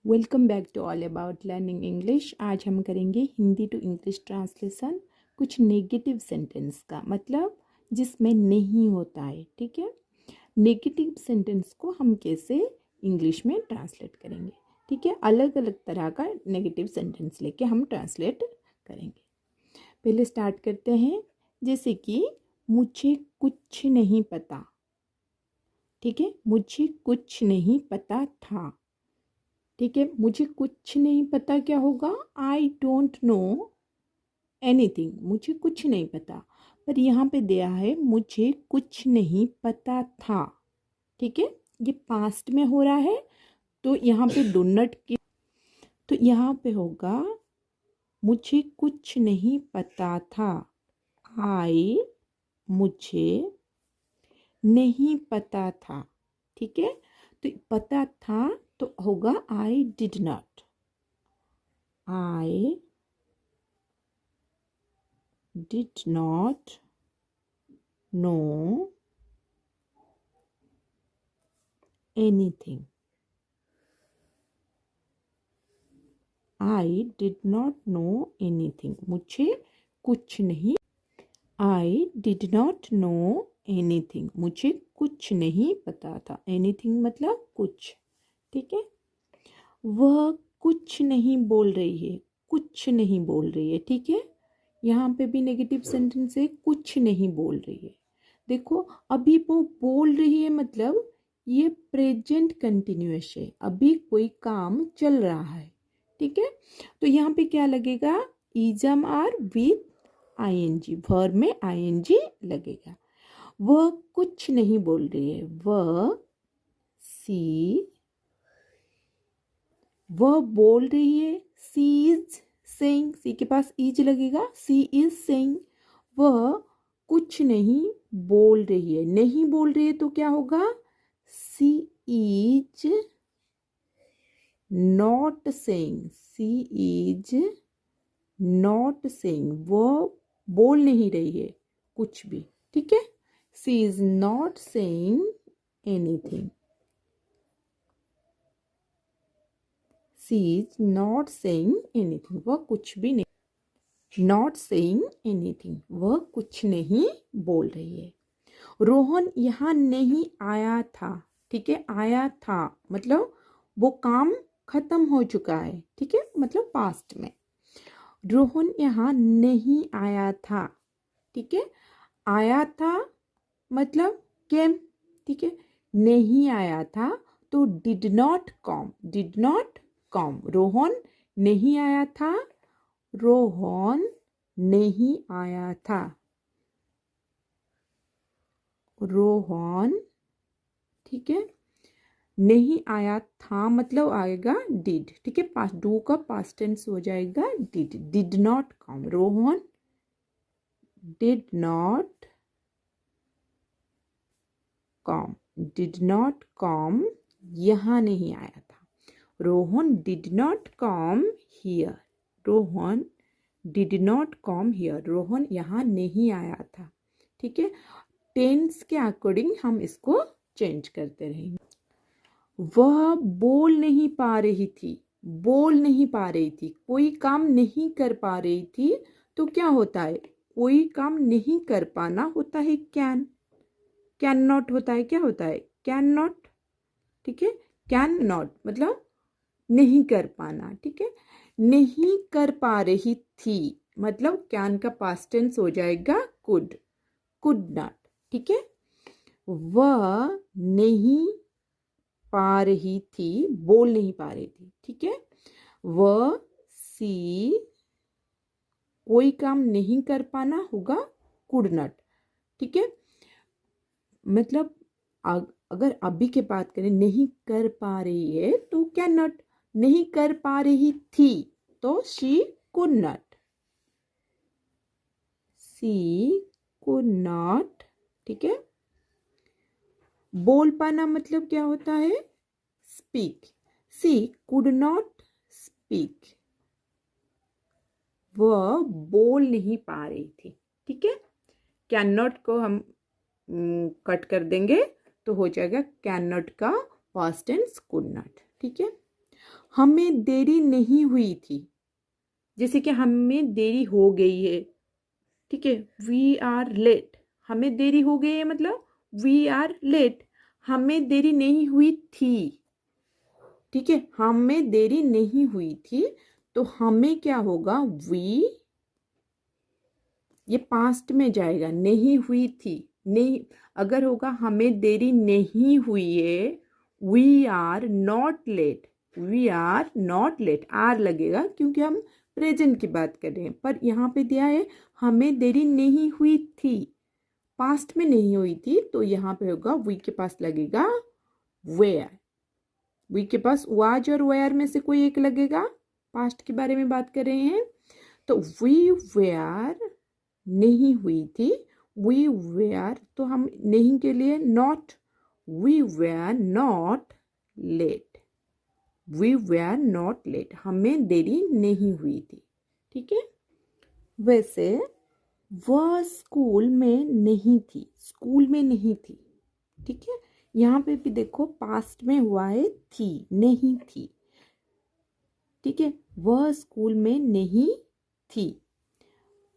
Welcome back to all about learning English. आज हम करेंगे हिंदी टू इंग्लिश ट्रांसलेशन। कुछ नेगेटिव सेंटेंस का मतलब जिसमें नहीं होता है, ठीक है। नेगेटिव सेंटेंस को हम कैसे इंग्लिश में ट्रांसलेट करेंगे, ठीक है। अलग अलग तरह का नेगेटिव सेंटेंस लेके हम ट्रांसलेट करेंगे। पहले स्टार्ट करते हैं। जैसे कि मुझे कुछ नहीं पता, ठीक है। मुझे कुछ नहीं पता था, ठीक है। मुझे कुछ नहीं पता क्या होगा? I don't know anything. मुझे कुछ नहीं पता, पर यहाँ पे दिया है मुझे कुछ नहीं पता था, ठीक है। ये पास्ट में हो रहा है, तो यहाँ पे डू नॉट की, तो यहाँ पे होगा मुझे कुछ नहीं पता था। आई, मुझे नहीं पता था, ठीक है। तो पता था तो होगा I did not. I did not know anything. I did not know anything. मुझे कुछ नहीं। I did not know anything. मुझे कुछ नहीं पता था। Anything मतलब कुछ, ठीक है। वह कुछ नहीं बोल रही है, कुछ नहीं बोल रही है, ठीक है। यहाँ पे भी नेगेटिव सेंटेंस है, कुछ नहीं बोल रही है। देखो अभी वो बोल रही है मतलब ये प्रेजेंट कंटिन्यूअस है, अभी कोई काम चल रहा है, ठीक है। तो यहाँ पे क्या लगेगा? Is am are with ING, verb में आईएनजी लगेगा। वह कुछ नहीं बोल रही है, वह बोल रही है। सी इज सेइंग, सी के पास इज लगेगा, सी इज सेइंग। वह कुछ नहीं बोल रही है, नहीं बोल रही है तो क्या होगा? She is not saying, she is not saying. वह बोल नहीं रही है कुछ भी, ठीक है। She is not saying anything, she is not saying anything. वह कुछ भी नहीं, नॉट सेइंग एनीथिंग, वह कुछ नहीं बोल रही है। रोहन यहाँ नहीं आया था, ठीक है। आया था मतलब वो काम खत्म हो चुका है, ठीक है, मतलब पास्ट में। रोहन यहाँ नहीं आया था, ठीक है। आया था मतलब केम, ठीक है। नहीं आया था तो did not come, did not come. Rohan नहीं आया था, रोहन नहीं आया था। रोहन, ठीक है। नहीं आया था मतलब आएगा डिड, ठीक है। पास्ट डू का पास्ट टेंस हो जाएगा did. Did not come, Rohan did not come, did not come, यहाँ नहीं आया था। Rohan did not come here, Rohan did not come here. Rohan यहाँ नहीं आया था, ठीक है। टेंस के अकॉर्डिंग हम इसको चेंज करते रहेंगे। वह बोल नहीं पा रही थी, बोल नहीं पा रही थी, कोई काम नहीं कर पा रही थी तो क्या होता है? कोई काम नहीं कर पाना होता है कैन, कैन नॉट होता है, क्या होता है? कैन नॉट, ठीक है। कैन नॉट मतलब नहीं कर पाना, ठीक है। नहीं कर पा रही थी मतलब कैन का पास्ट टेंस हो जाएगा कुड, कुड नॉट, ठीक है। वह नहीं पा रही थी, बोल नहीं पा रही थी, ठीक है। वह सी, कोई काम नहीं कर पाना होगा कुड नॉट, ठीक है। मतलब अगर अभी के बात करें नहीं कर पा रही है तो कैन नॉट, नहीं कर पा रही थी तो she could not, she could not, ठीक है। बोल पाना मतलब क्या होता है? Speak. She could not speak, वह बोल नहीं पा रही थी, ठीक है। कैन नॉट को हम कट कर देंगे तो हो जाएगा कैन नॉट का पास्ट टेंस कुड नॉट, ठीक है। हमें देरी नहीं हुई थी, जैसे कि हमें देरी हो गई है, ठीक है, वी आर लेट, हमें देरी हो गई है मतलब वी आर लेट, हमें देरी नहीं हुई थी, ठीक है, हमें देरी नहीं हुई थी, तो हमें क्या होगा, वी, ये पास्ट में जाएगा, नहीं हुई थी, नहीं, अगर होगा हमें देरी नहीं हुई है, we are not late, we are not late, are लगेगा क्योंकि हम प्रेजेंट की बात कर रहे हैं, पर यहाँ पे दिया है हमें देरी नहीं हुई थी, पास्ट में नहीं हुई थी, तो यहाँ पे होगा वी के पास लगेगा वेयर, वी के पास वाज और वेयर में से कोई एक लगेगा, पास्ट के बारे में बात कर रहे हैं, तो वी वेयर नहीं हुई थी, वी वेयर, तो हम नहीं के लिए not, we were not late, we were not late, हमें देरी नहीं हुई थी, ठीक है। वैसे वह स्कूल में नहीं थी, स्कूल में नहीं थी, ठीक है, यहाँ पे भी देखो पास्ट में हुआ है थी, नहीं थी, ठीक है, वह स्कूल में नहीं थी,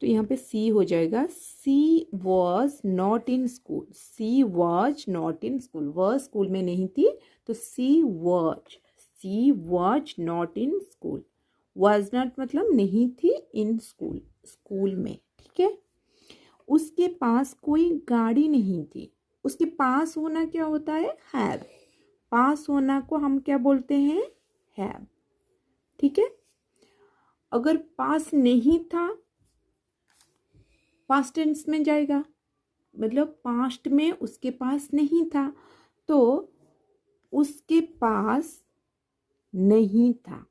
तो यहाँ पे सी हो जाएगा, she was not in school, she was not in school, वह स्कूल में नहीं थी, तो she was not in school, was not मतलब नहीं थी, इन स्कूल, स्कूल में, ठीक है। उसके पास कोई गाड़ी नहीं थी, उसके पास होना क्या होता है, हैव, पास होना को हम क्या बोलते हैं, हैव, ठीक है। अगर पास नहीं था, पास्ट टेंस में जाएगा, मतलब पास्ट में उसके पास नहीं था, तो उसके पास नहीं था,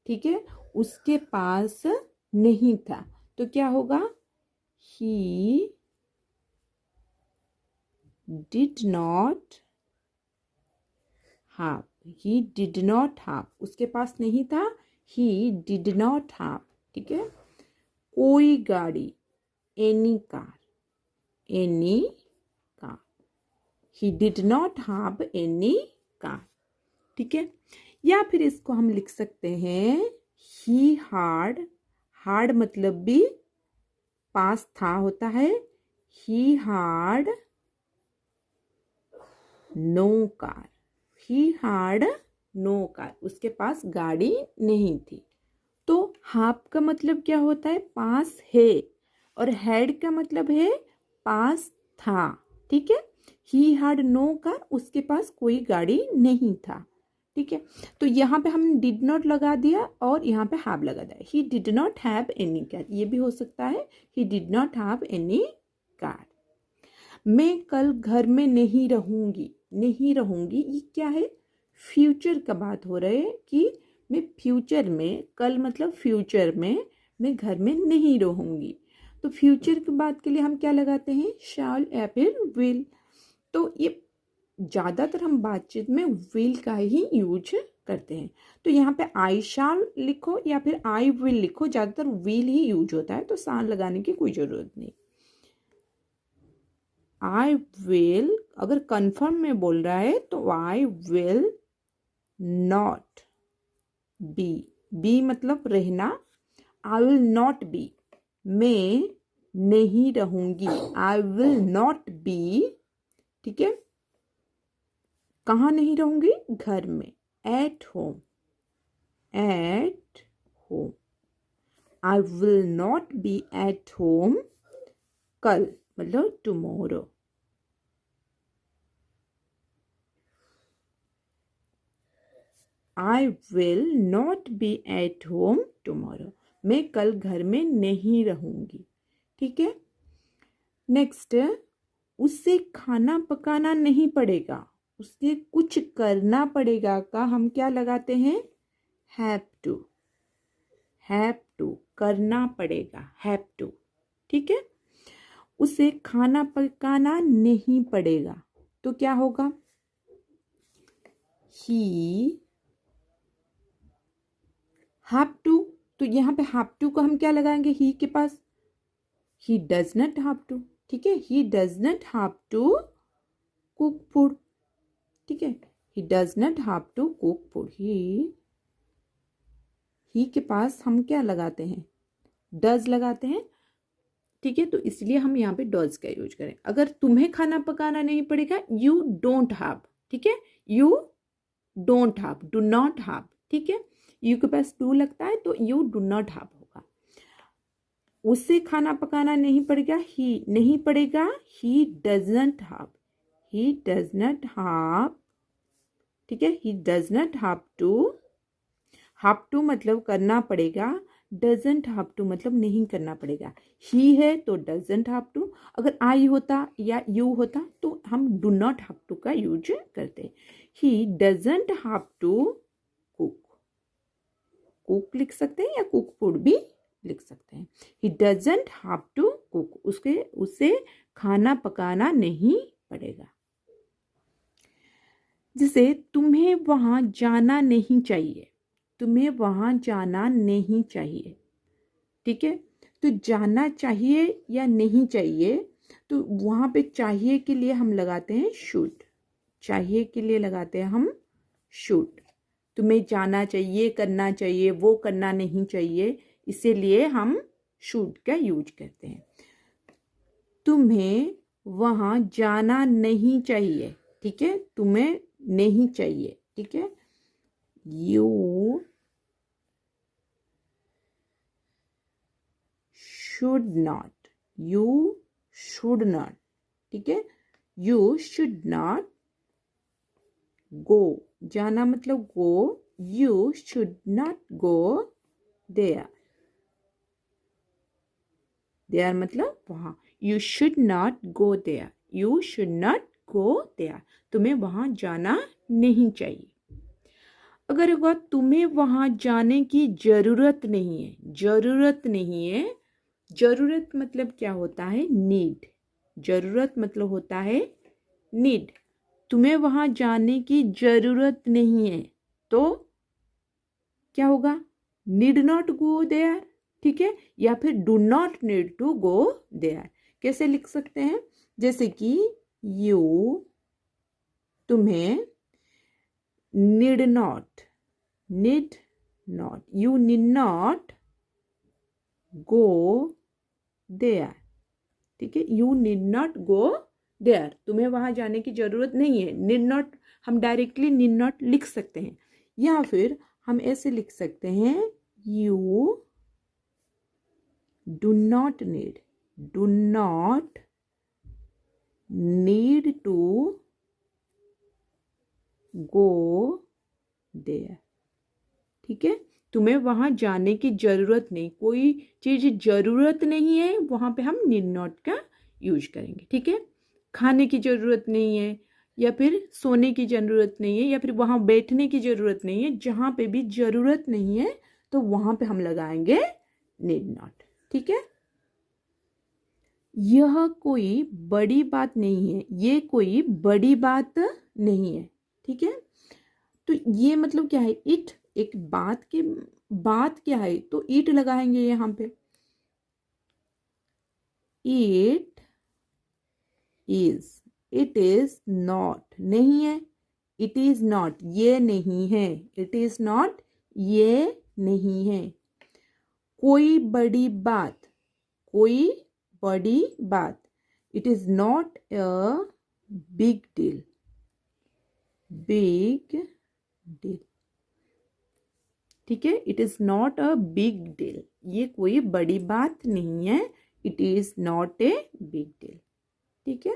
ठीक है, उसके पास नहीं था, तो क्या होगा, he did not have, he did not have, उसके पास नहीं था, ही डिड नॉट हैव, ठीक है। कोई गाड़ी, any car, any car, he did not have any car, ठीक है। या फिर इसको हम लिख सकते हैं, ही हैड, हैड मतलब भी पास था होता है, he had no car, he had no car, उसके पास गाड़ी नहीं थी, तो हाफ का मतलब क्या होता है, पास है, और हैड का मतलब है पास था, ठीक है। ही हैड नो कार, उसके पास कोई गाड़ी नहीं था, ठीक है। तो यहाँ पे हम डिड नॉट लगा दिया और यहाँ पे हैव लगा दिया, he did not have any car, ये भी हो सकता है, he did not have any car. मैं कल घर में नहीं रहूंगी, नहीं रहूंगी, ये क्या है, फ्यूचर का बात हो रहा है कि मैं फ्यूचर में, कल मतलब फ्यूचर में मैं घर में नहीं रहूंगी, तो फ्यूचर की बात के लिए हम क्या लगाते हैं, शैल या फिर विल, तो ये ज़्यादातर हम बातचीत में विल का ही यूज करते हैं, तो यहाँ पे आई शैल लिखो या फिर आई विल लिखो, ज़्यादातर विल ही यूज होता है, तो शाल लगाने की कोई ज़रूरत नहीं। आई विल अगर कंफर्म में बोल रहा है तो आई विल नॉट बी मतलब रहना, आई विल नॉट बी, मैं नहीं रहूंगी, आई विल नॉट बी, ठीक है, कहाँ नहीं रहूंगी, घर में, at home, at home, I will not be at home कल मतलब tomorrow, I will not be at home tomorrow, मैं कल घर में नहीं रहूंगी, ठीक है। नेक्स्ट, उससे खाना पकाना नहीं पड़ेगा, उससे कुछ करना पड़ेगा का हम क्या लगाते हैं, हैव टू, हैव टू, करना पड़ेगा, हैव टू, ठीक है। उसे खाना पकाना नहीं पड़ेगा, तो क्या होगा, ही हैव टू, तो यहाँ पे हैव टू को हम क्या लगाएंगे, ही के पास, he does not have to, ठीक है, he does not have to cook food, ठीक है, he does not have to cook food, he he के पास हम क्या लगाते हैं, डज लगाते हैं, ठीक है। तो इसलिए हम यहाँ पे डज का यूज करें। अगर तुम्हें खाना पकाना नहीं पड़ेगा, यू डोंट हैव, ठीक है, you don't have, do not have, ठीक है। यू के पास डू लगता है तो यू डू नॉट हैव होगा। उससे खाना पकाना नहीं पड़ेगा, ही नहीं पड़ेगा, he doesn't have, he does not have, ठीक है, he does not have to मतलब करना पड़ेगा, डजंट हैव टू मतलब नहीं करना पड़ेगा। ही है तो डजंट हैव टू, अगर आई होता या यू होता तो हम डू नॉट हैव टू का यूज करते। He doesn't have to cook, cook लिख सकते हैं या कुक फूड भी लिख सकते हैं। He doesn't have to cook, उसे खाना पकाना नहीं पड़ेगा। जैसे तुम्हें वहां जाना नहीं चाहिए, तुम्हें वहां जाना नहीं चाहिए, ठीक है। तो जाना चाहिए या नहीं चाहिए, तो वहां पे चाहिए के लिए हम लगाते हैं शुड, चाहिए के लिए लगाते हैं हम शुड। तुम्हें जाना चाहिए, करना चाहिए, वो करना नहीं चाहिए, इसीलिए हम शुड का यूज करते हैं। तुम्हें वहां जाना नहीं चाहिए, ठीक है, तुम्हें नहीं चाहिए, ठीक है। You should not, you should not, ठीक है, यू शुड नॉट गो, जाना मतलब go, you should not go there, there मतलब वहां, you should not go there, you should not go there, तुम्हें वहां जाना नहीं चाहिए। अगर होगा तुम्हें वहां जाने की जरूरत नहीं है, जरूरत नहीं है, जरूरत मतलब क्या होता है, नीड, जरूरत मतलब होता है नीड। तुम्हें वहां जाने की जरूरत नहीं है तो क्या होगा, नीड नॉट गो देयर, ठीक है, या फिर do not need to go there. कैसे लिख सकते हैं, जैसे कि यू, तुम्हें, need not, need not, you need not go there, ठीक है, you need not go there, तुम्हें वहां जाने की जरूरत नहीं है। नीड नॉट हम डायरेक्टली नीड नॉट लिख सकते हैं, या फिर हम ऐसे लिख सकते हैं, you do not need, do not need to go there, ठीक है। तुम्हें वहां जाने की जरूरत नहीं, कोई चीज जरूरत नहीं है, वहां पे हम नीड नॉट का यूज करेंगे, ठीक है। खाने की जरूरत नहीं है, या फिर सोने की जरूरत नहीं है, या फिर वहां बैठने की जरूरत नहीं है, जहां पे भी जरूरत नहीं है तो वहां पे हम लगाएंगे नीड नॉट, ठीक है। यह कोई बड़ी बात नहीं है, ये कोई बड़ी बात नहीं है, ठीक है। तो ये मतलब क्या है, इट, एक बात की बात क्या है तो इट लगाएंगे यहां पे। It is, it is not, नहीं है, इट इज नॉट, ये नहीं है, इट इज नॉट, ये नहीं है। कोई बड़ी बात, कोई बड़ी बात, it is not a big deal, big deal, ठीक है, it is not a big deal, ये कोई बड़ी बात नहीं है, it is not a big deal, ठीक है।